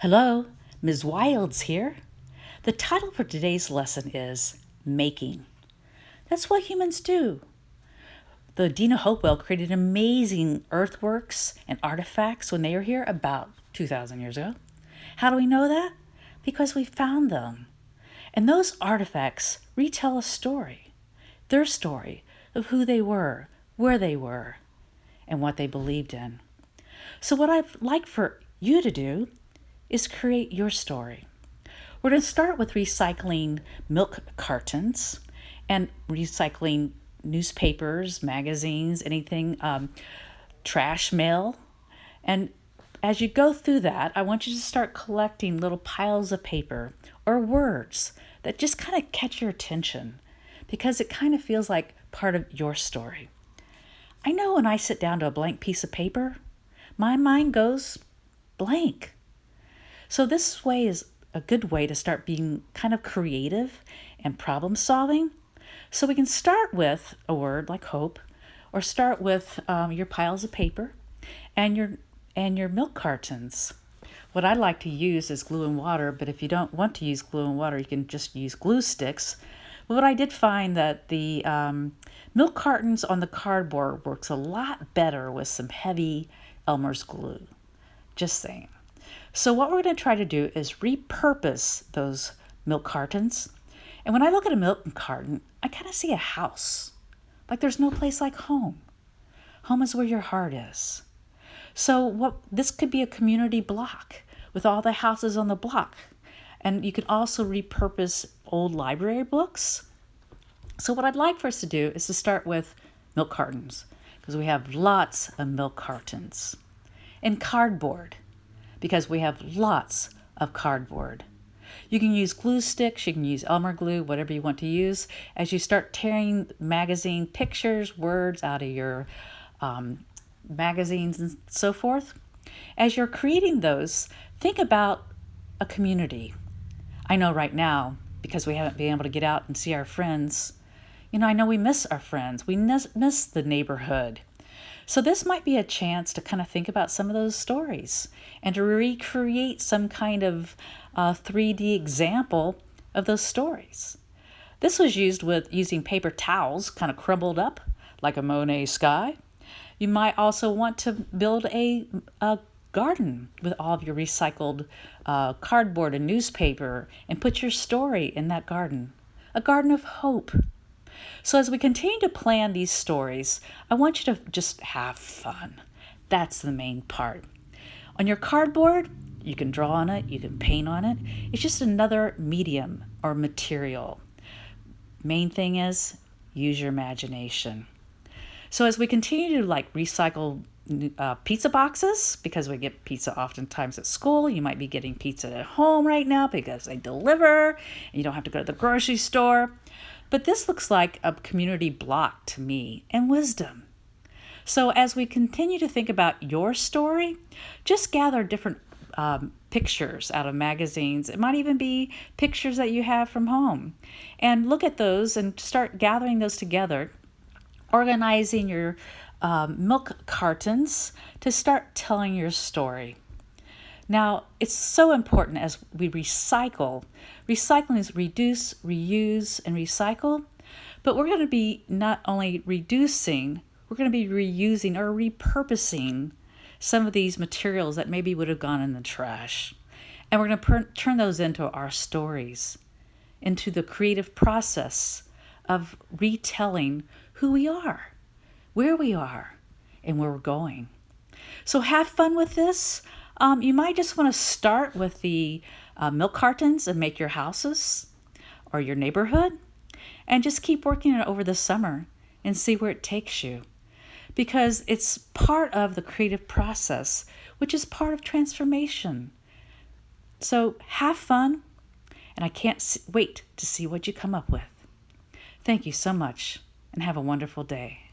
Hello, Ms. Wilds here. The title for today's lesson is Making. That's what humans do. The Dina Hopewell created amazing earthworks and artifacts when they were here about 2,000 years ago. How do we know that? Because we found them. And those artifacts retell a story, their story of who they were, where they were, and what they believed in. So what I'd like for you to do is create your story. We're going to start with recycling milk cartons and recycling newspapers, magazines, anything, trash mail. And as you go through that, I want you to start collecting little piles of paper or words that just kind of catch your attention because it kind of feels like part of your story. I know when I sit down to a blank piece of paper, my mind goes blank. So this way is a good way to start being kind of creative and problem solving. So we can start with a word like hope, or start with your piles of paper and your milk cartons. What I like to use is glue and water, but if you don't want to use glue and water, you can just use glue sticks. But I did find that the milk cartons on the cardboard works a lot better with some heavy Elmer's glue. Just saying. So what we're going to try to do is repurpose those milk cartons. And when I look at a milk carton, I kind of see a house. Like there's no place like home. Home is where your heart is. So this could be a community block with all the houses on the block. And you can also repurpose old library books. So what I'd like for us to do is to start with milk cartons, because we have lots of milk cartons. And cardboard, because we have lots of cardboard. You can use glue sticks, you can use Elmer glue, whatever you want to use. As you start tearing magazine pictures, words out of your magazines and so forth, as you're creating those, think about a community. I know right now, because we haven't been able to get out and see our friends, I know we miss our friends. We miss the neighborhood. So this might be a chance to kind of think about some of those stories and to recreate some kind of 3D example of those stories. This was used with using paper towels kind of crumbled up like a Monet sky. You might also want to build a garden with all of your recycled cardboard and newspaper and put your story in that garden, a garden of hope. So as we continue to plan these stories, I want you to just have fun. That's the main part. On your cardboard, you can draw on it, you can paint on it. It's just another medium or material. Main thing is use your imagination. So as we continue to recycle pizza boxes, because we get pizza oftentimes at school, you might be getting pizza at home right now because they deliver and you don't have to go to the grocery store. But this looks like a community block to me, and wisdom. So as we continue to think about your story, just gather different pictures out of magazines. It might even be pictures that you have from home. And look at those and start gathering those together, organizing your milk cartons to start telling your story. Now, it's so important as we recycle. Recycling is reduce, reuse, and recycle. But we're going to be not only reducing, we're going to be reusing or repurposing some of these materials that maybe would have gone in the trash. And we're going to turn those into our stories, into the creative process of retelling who we are, where we are, and where we're going. So have fun with this. You might just want to start with the milk cartons and make your houses or your neighborhood, and just keep working it over the summer and see where it takes you. Because it's part of the creative process, which is part of transformation. So have fun, and I can't wait to see what you come up with. Thank you so much, and have a wonderful day.